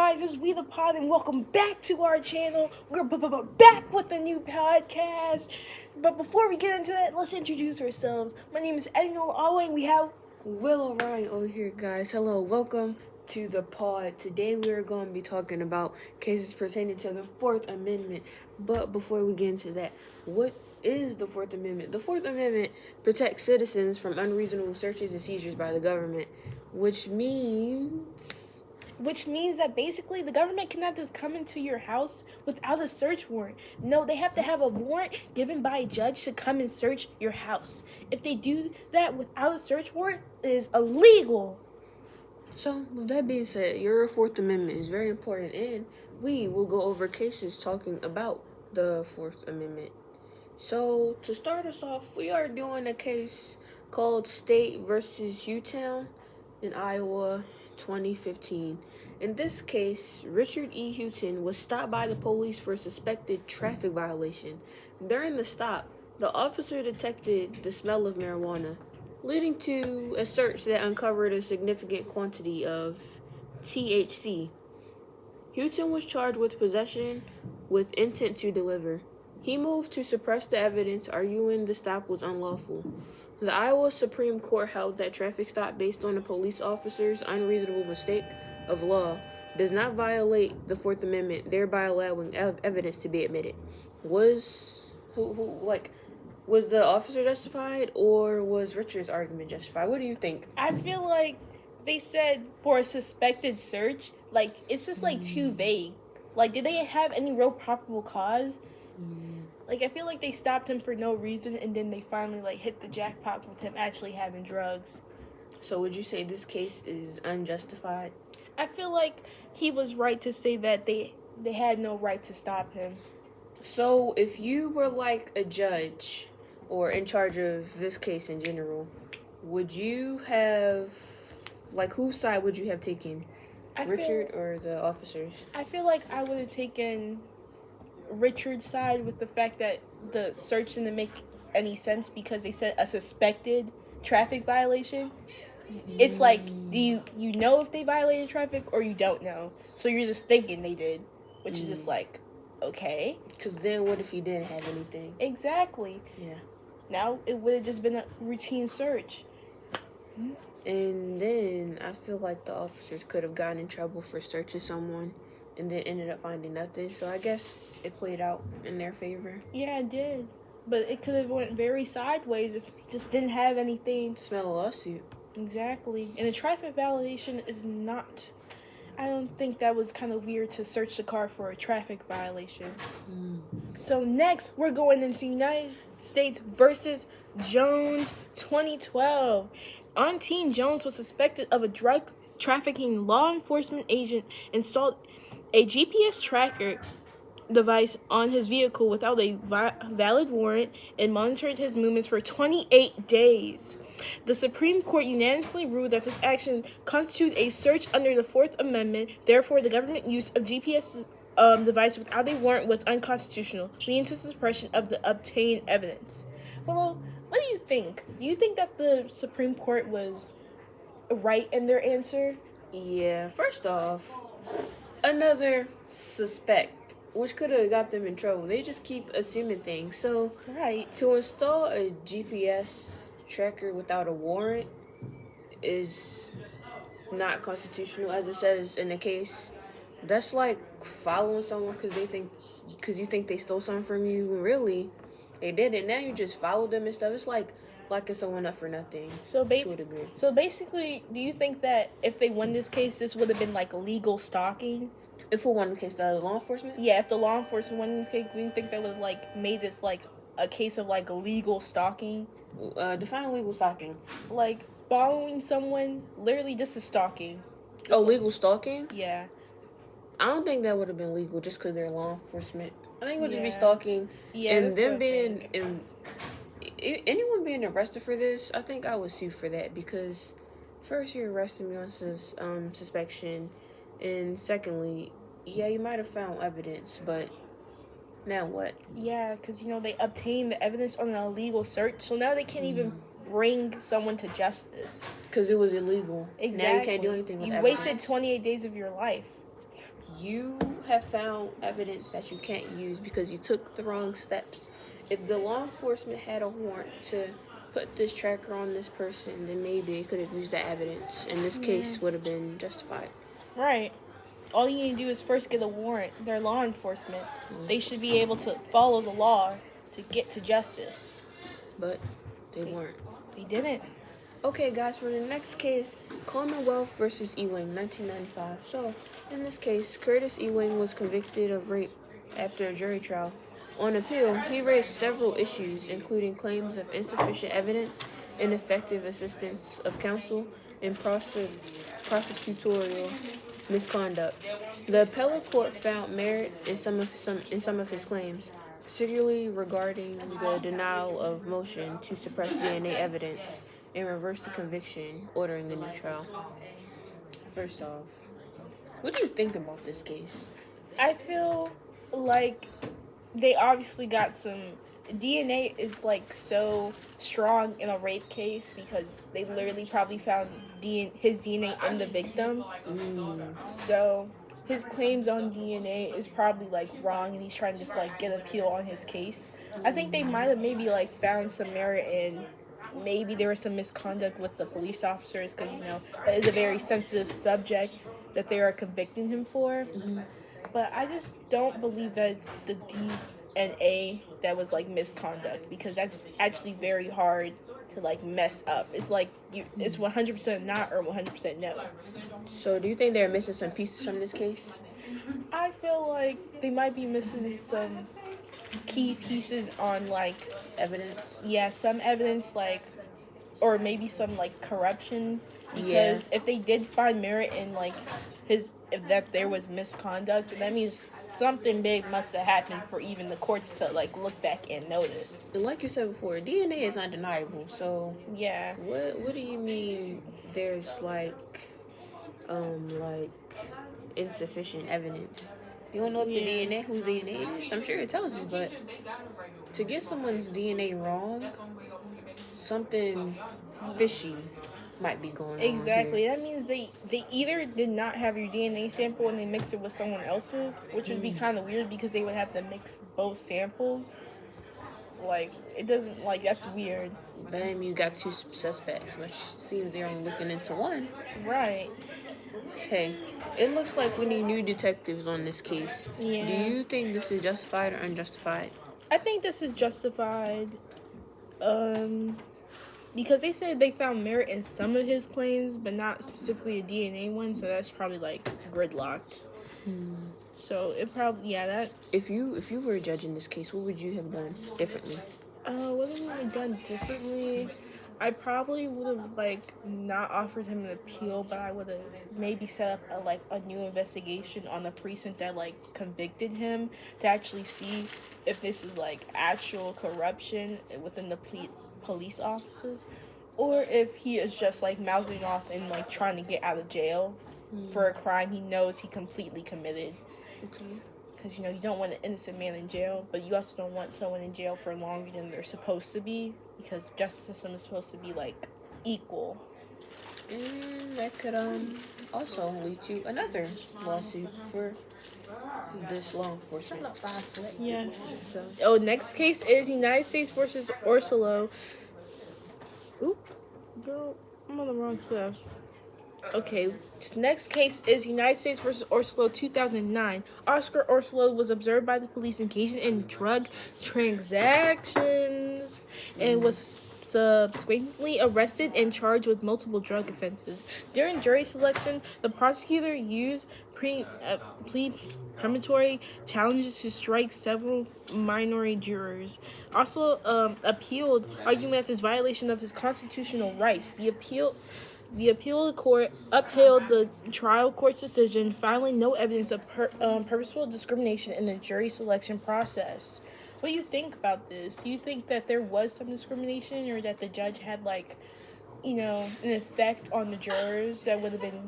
guys, it's WeThePod and welcome back to our channel. We're back with a new podcast. But before we get into that, let's introduce ourselves. My name is Eddie Nola and we have Will O'Ryan over here, guys. Hello, welcome to the pod. Today we are going to be talking about cases pertaining to the Fourth Amendment. But before we get into that, what is the Fourth Amendment? The Fourth Amendment protects citizens from unreasonable searches and seizures by the government, which means that basically the government cannot just come into your house without a search warrant. No, they have to have a warrant given by a judge to come and search your house. If they do that without a search warrant, it is illegal. So, with that being said, your Fourth Amendment is very important, and we will go over cases talking about the Fourth Amendment. So, to start us off, we are doing a case called State versus Hewtown in Iowa, 2015. In this case, Richard E. Hewton was stopped by the police for a suspected traffic violation. During the stop, the officer detected the smell of marijuana, leading to a search that uncovered a significant quantity of THC. Hewton was charged with possession with intent to deliver. He moved to suppress the evidence, arguing the stop was unlawful. The Iowa Supreme Court held that traffic stop based on a police officer's unreasonable mistake of law does not violate the Fourth Amendment, thereby allowing evidence to be admitted. Was the officer justified, or was Richard's argument justified? What do you think? I feel like they said for a suspected search, like, it's just, like, too vague. Like, did they have any real probable cause? Like, I feel like they stopped him for no reason, and then they finally, like, hit the jackpot with him actually having drugs. So would you say this case is unjustified? I feel like he was right to say that they had no right to stop him. So if you were, like, a judge or in charge of this case in general, would you have, like, whose side would you have taken? Richard or the officers? I feel like I would have taken Richard's side with the fact that the search didn't make any sense because they said a suspected traffic violation. It's like, do you know if they violated traffic or you don't know? So you're just thinking they did, which is just like, okay. Because then what if he didn't have anything? Exactly. Yeah. Now it would have just been a routine search. And then I feel like the officers could have gotten in trouble for searching someone and then ended up finding nothing. So I guess it played out in their favor. Yeah, it did. But it could have went very sideways if he just didn't have anything. Smell a lawsuit. Exactly. And a traffic violation is not... I don't think that was kind of weird to search the car for a traffic violation. So next, we're going into United States versus Jones 2012. On-teen Jones was suspected of a drug trafficking. Law enforcement agent installed a GPS tracker device on his vehicle without a valid warrant and monitored his movements for 28 days. The Supreme Court unanimously ruled that this action constituted a search under the Fourth Amendment. Therefore, the government use of GPS device without a warrant was unconstitutional, leading to suppression of the obtained evidence. Well, what do you think? Do you think that the Supreme Court was right in their answer? Yeah, first off, another suspect, which could have got them in trouble. They just keep assuming things. So, right, to install a GPS tracker without a warrant is not constitutional, as it says in the case. That's like following someone because you think they stole something from you. Really, they didn't. Now you just followed them and stuff. It's like locking someone up for nothing. So basically, do you think that if they won this case, this would have been like legal stalking? If who won the case, the law enforcement? Yeah, if the law enforcement won this case, we didn't think that would have like made this like a case of like legal stalking. Define legal stalking. Like following someone, literally this is stalking. Legal stalking? Yeah. I don't think that would have been legal just because they're law enforcement. I think it would just be stalking. Yeah, and them anyone being arrested for this, I think I would sue for that because first you're arresting me on suspicion, and secondly, yeah, you might have found evidence, but now what? Yeah, because, they obtained the evidence on an illegal search, so now they can't even bring someone to justice. Because it was illegal. Exactly. Now you can't do anything with You evidence. wasted 28 days of your life. you have found evidence that you can't use because you took the wrong steps. If the law enforcement had a warrant to put this tracker on this person, then maybe they could have used that evidence, and this case would have been justified. Right. All you need to do is first get a warrant. They're law enforcement. They should be able to follow the law to get to justice. But they weren't. They didn't. Okay, guys, for the next case, Commonwealth versus Ewing, 1995. So, in this case, Curtis Ewing was convicted of rape after a jury trial. On appeal, he raised several issues, including claims of insufficient evidence, ineffective assistance of counsel, and prosecutorial misconduct. The appellate court found merit in some of his claims, particularly regarding the denial of motion to suppress DNA evidence and reverse the conviction, ordering a new trial. First off, what do you think about this case? I feel like they obviously got some DNA is like so strong in a rape case because they literally probably found his DNA in the victim. So his claims on DNA is probably like wrong, and he's trying to just like get an appeal on his case. I think they might have maybe like found some merit in maybe there was some misconduct with the police officers because that is a very sensitive subject that they are convicting him for. But I just don't believe that it's the DNA that was like misconduct because that's actually very hard to like mess up. It's like it's 100% not or 100% no. So, do you think they're missing some pieces from this case? I feel like they might be missing some key pieces on like Evidence? yeah, some evidence like or maybe some like corruption because if they did find merit in like if that there was misconduct, that means something big must have happened for even the courts to like look back and notice. And like you said before, DNA is undeniable. So yeah, what do you mean? There's like insufficient evidence. You don't know what whose DNA is? I'm sure it tells you, but to get someone's DNA wrong, something fishy might be going on. Exactly. That means they either did not have your DNA sample and they mixed it with someone else's, which would be kind of weird because they would have to mix both samples. Like, it doesn't, like, that's weird. Bam, you got two suspects, which seems they're only looking into one. Right. Okay, it looks like we need new detectives on this case. Yeah. Do you think this is justified or unjustified? I think this is justified. Because they said they found merit in some of his claims, but not specifically a DNA one, so that's probably like gridlocked. So it probably that. If you were judging this case, what would you have done differently? What would I have done differently? I probably would have like not offered him an appeal, but I would have maybe set up a new investigation on the precinct that like convicted him to actually see if this is like actual corruption within the police offices, or if he is just like mouthing off and like trying to get out of jail for a crime he knows he completely committed. Okay. Because you don't want an innocent man in jail, but you also don't want someone in jail for longer than they're supposed to be, because the justice system is supposed to be like equal. And that could also lead to another lawsuit for this law enforcement. Yes. So, next case is United States versus Orsolo. Oop, girl, I'm on the wrong stuff. Okay, next case is United States versus Orsolo 2009. Oscar Orsolo was observed by the police engaged in drug transactions and was subsequently arrested and charged with multiple drug offenses. During jury selection, the prosecutor used premonitory challenges to strike several minority jurors. Also appealed, arguing that this violation of his constitutional rights. The appeal court upheld the trial court's decision, finding no evidence of purposeful discrimination in the jury selection process. What do you think about this? Do you think that there was some discrimination, or that the judge had an effect on the jurors that would have been?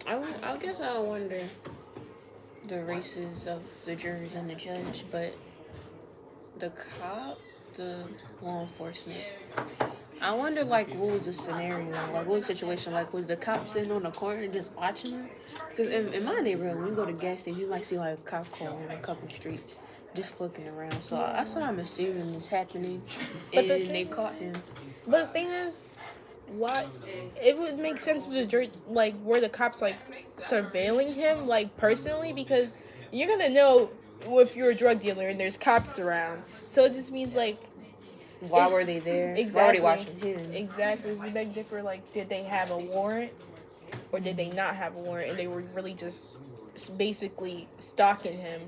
I guess I wonder the races of the jurors and the judge, but the cop, the law enforcement, I wonder, like, what was the scenario? Like, what was the situation? Like, was the cop sitting on the corner just watching him? Because in my neighborhood, when you go to gas stations, you might see, like, a cop car on a couple streets just looking around. So that's what I'm assuming is happening. But And they caught him. But the thing is, why it would make sense if the jury, like, were the cops like surveilling him, like, personally, because you're gonna know if you're a drug dealer and there's cops around. So it just means like, Why were they there? Exactly. Why were they watching him? Exactly. It's a big difference. Like, did they have a warrant or did they not have a warrant, and they were really just basically stalking him?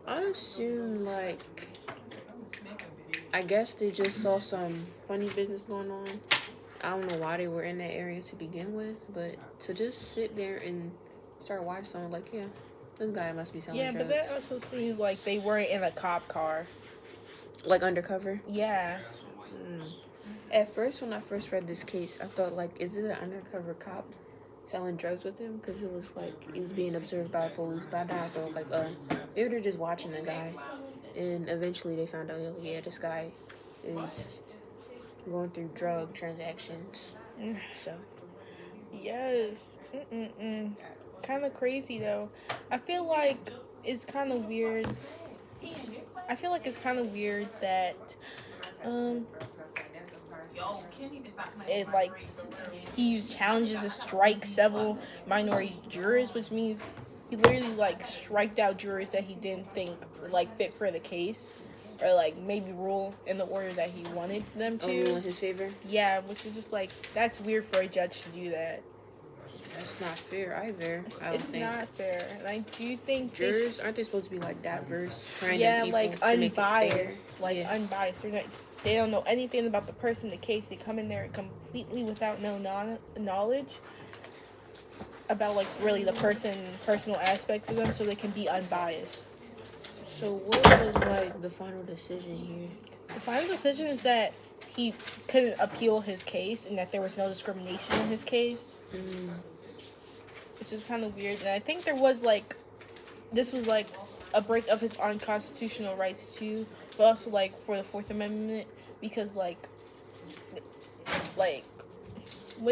I'd assume, like, I guess they just saw some funny business going on. I don't know why they were in that area to begin with, but to just sit there and start watching someone, like, yeah, this guy must be selling drugs. Yeah, but that also seems like they weren't in a cop car. Like, undercover? Yeah. At first, when I first read this case, I thought, like, is it an undercover cop selling drugs with him? Because it was like he was being observed by police. But then I thought, like, maybe they're just watching the guy. And eventually they found out, yeah, this guy is going through drug transactions. So. Yes. Kind of crazy, though. I feel like it's kind of weird. That, it, like, he used challenges to strike several minority jurors, which means he literally, like, striked out jurors that he didn't think were, like, fit for the case, or, like, maybe rule in the order that he wanted them to. Rule in his favor? Yeah, which is just, like, that's weird for a judge to do that. That's not fair either, I don't think. It's not fair. And I do think jurors, aren't they supposed to be, like, diverse? Yeah, people like, to unbiased. Make it fair? Unbiased. They don't know anything about the person, the case. They come in there completely without no knowledge about, like, really the personal aspects of them, so they can be unbiased. So what was, like, the final decision here? The final decision is that he couldn't appeal his case and that there was no discrimination in his case. Which is kind of weird. And I think there was, like, this was, like, a break of his unconstitutional rights, too. But also, like, for the Fourth Amendment, because, like, what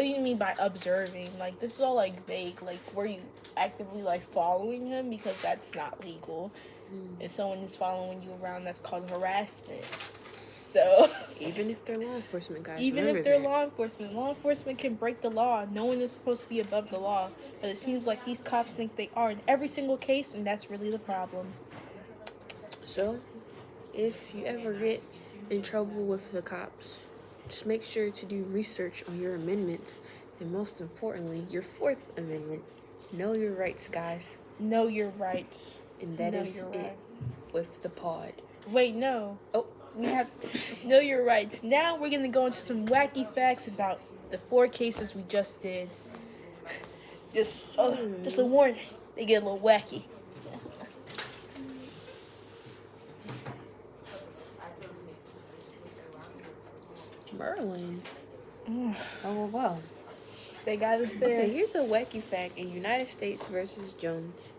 do you mean by observing? Like, this is all, like, vague. Like, were you actively, like, following him? Because that's not legal. If someone is following you around, that's called harassment. So even if they're law enforcement, guys, even if they're law enforcement can break the law. No one is supposed to be above the law, but it seems like these cops think they are in every single case, and that's really the problem. So, if you ever get in trouble with the cops, just make sure to do research on your amendments, and most importantly, your Fourth Amendment. Know your rights, guys. Know your rights. And that is it with the pod. Wait, no. Oh. We have know your rights. Now we're going to go into some wacky facts about the 4 cases we just did. Just a warning. They get a little wacky. Merlin. Oh, wow. They got us there. Okay, here's a wacky fact in United States versus Jones.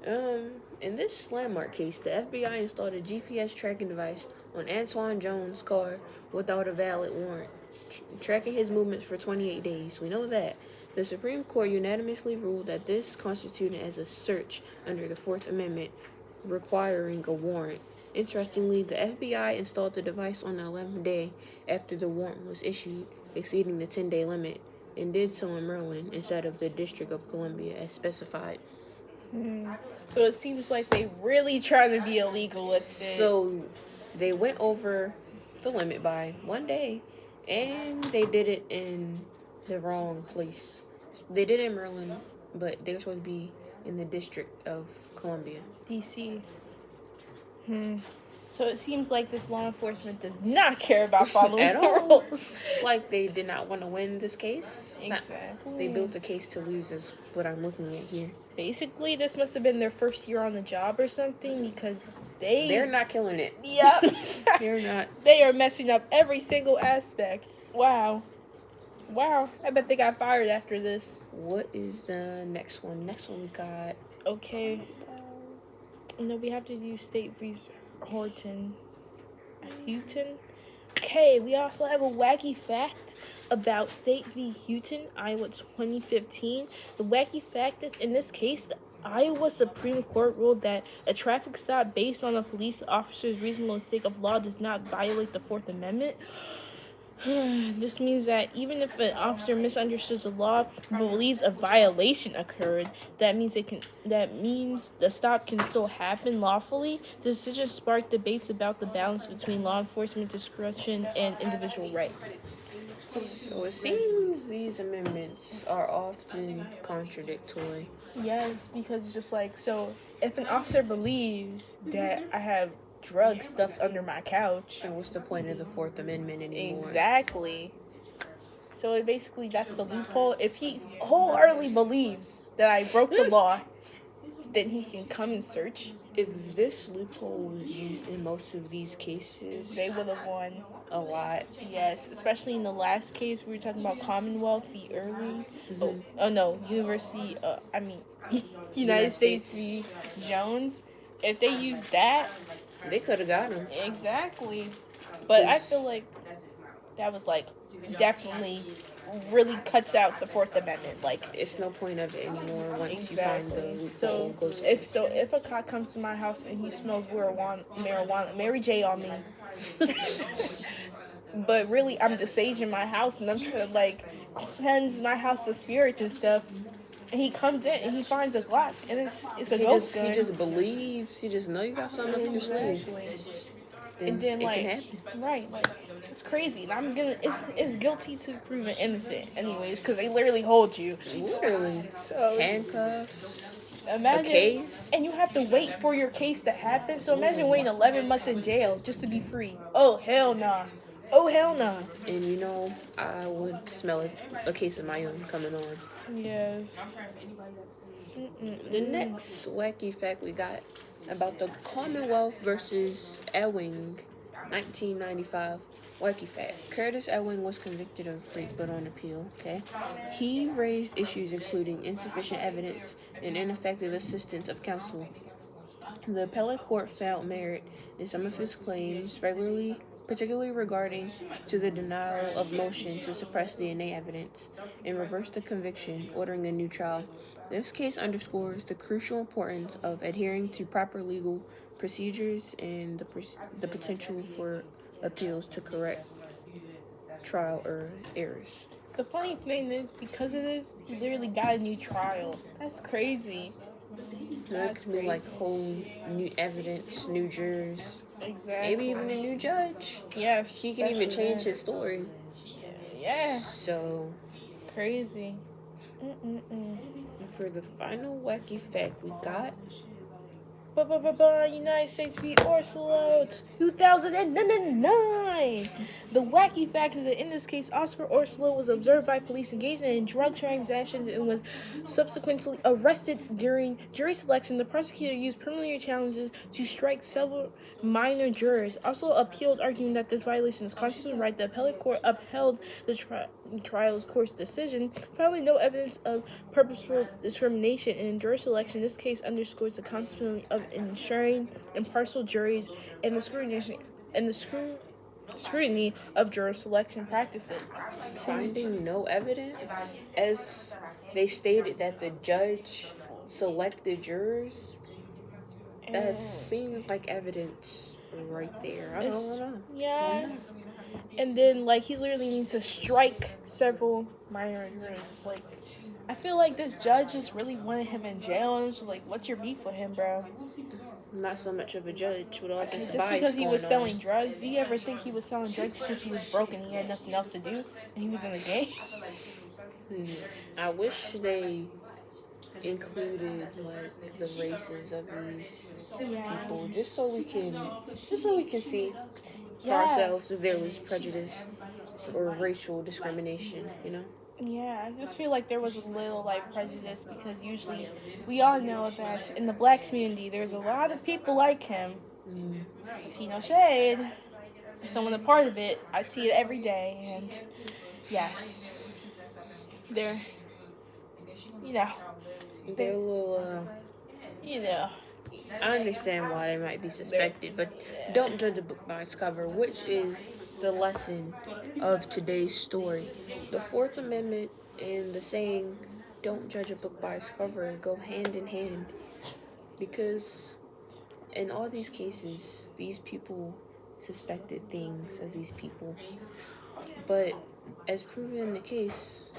In this landmark case, the FBI installed a GPS tracking device on Antoine Jones' car without a valid warrant, tracking his movements for 28 days. We know that. The Supreme Court unanimously ruled that this constituted as a search under the Fourth Amendment, requiring a warrant. Interestingly, the FBI installed the device on the 11th day after the warrant was issued, exceeding the 10-day limit, and did so in Maryland instead of the District of Columbia as specified. So it seems like they really trying to be illegal with it. So they went over the limit by 1 day, and they did it in the wrong place. They did it in Maryland, but they were supposed to be in the District of Columbia. D.C. So it seems like this law enforcement does not care about following at the all. rules. It's like they did not want to win this case. Exactly. They built a case to lose, is what I'm looking at here. Basically, this must have been their first year on the job or something, because they're not killing it. Yep. They're not. They are messing up every single aspect. Wow. I bet they got fired after this. What is the next one? Next one we got. Okay. No, we have to do State vs. Houghton. Okay, we also have a wacky fact about State v. Houghton, Iowa 2015. The wacky fact is, in this case, the Iowa Supreme Court ruled that a traffic stop based on a police officer's reasonable mistake of law does not violate the Fourth Amendment. This means that even if an officer misunderstands the law but believes a violation occurred, that means the stop can still happen lawfully. The decision sparked debates about the balance between law enforcement discretion and individual rights. So it seems these amendments are often contradictory. Yes, because it's just like, so if an officer believes that I have drugs stuffed under my couch, And what's the point of the Fourth Amendment anymore? exactly. So it basically, that's the loophole. If he wholeheartedly believes that I broke the law, then he can come and search. If this loophole was used in most of these cases, They would have won. a lot. Yes, especially in the last case we were talking about Commonwealth v. Early. Oh no, United States v. Jones. If they used that, They could have got him. exactly. But I feel like that was like definitely really cuts out the Fourth Amendment. Like, It's no point of it anymore once you find the exactly. loophole. If a cop comes to my house and he smells marijuana, Mary J on me. But really, I'm just saging my house and I'm trying to like cleanse my house of spirits and stuff. And he comes in and he finds a Glock and it's a ghost gun. He just believes. He just know you got something up your sleeve. Exactly. Then And then it like, can happen. right, like it's crazy. And it's guilty to proven innocent, anyways, because they literally hold you. Literally. So Handcuffs. imagine, A case. and you have to wait for your case to happen. So imagine waiting 11 months in jail just to be free. Oh hell nah. Oh hell nah. And you know, I would smell a case of my own coming on. Yes. The next wacky fact we got about the Commonwealth versus Ewing, 1995. Wacky fact. Curtis Ewing was convicted of rape but on appeal, okay? He raised issues including insufficient evidence and ineffective assistance of counsel. The appellate court found merit in some of his claims, particularly regarding to the denial of motion to suppress DNA evidence, and reversed the conviction, ordering a new trial. This case underscores the crucial importance of adhering to proper legal procedures and the potential for appeals to correct trial errors. The funny thing is, because of this, he literally got a new trial. That's crazy. That could be like whole new evidence, new jurors, Exactly. maybe even a new judge. Yes. He can even change his story. Yeah. So, Crazy. and for the final wacky fact we got, United States v. Orsolot, 2009. The wacky fact is that in this case, Oscar Orsolot was observed by police engaged in drug transactions and was subsequently arrested during jury selection. The prosecutor used preliminary challenges to strike several minor jurors. Also appealed, arguing that this violation is constitutional right. The appellate court upheld the trial's court's decision. Finally, no evidence of purposeful discrimination in jury selection. This case underscores the consequence of ensuring impartial juries and the scrutiny of juror selection practices. finding no evidence, as they stated that the judge selected jurors, that seems like evidence right there. I don't know. Yeah. And then, like, he literally needs to strike several minor jurors. Like, I feel like this judge just really wanted him in jail, and it's just like, what's your beef with him, bro? Not so much of a judge with all this Just bias because he was going selling on. drugs? Do you ever think he was selling drugs because he was broke and he had nothing else to do, and he was in the game? I wish they included like the races of these people, just so we can see for ourselves if there was prejudice or racial discrimination, you know. Yeah, I just feel like there was a little like prejudice because usually we all know that in the black community there's a lot of people like him. Tino Shade. Someone a part of it. I see it every day, and yes, they're They're a little you know. I understand why they might be suspected, but don't judge a book by its cover, which is the lesson of today's story. The Fourth Amendment and the saying, don't judge a book by its cover, go hand in hand. Because in all these cases, these people suspected things of these people. But as proven in the case,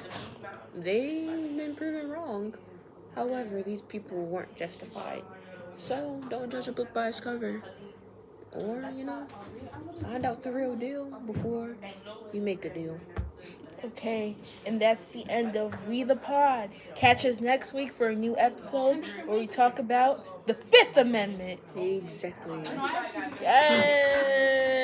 they've been proven wrong. However, these people weren't justified. So, don't judge a book by its cover. Or, find out the real deal before you make a deal. Okay, and that's the end of We the Pod. Catch us next week for a new episode where we talk about the Fifth Amendment. Exactly. Yay!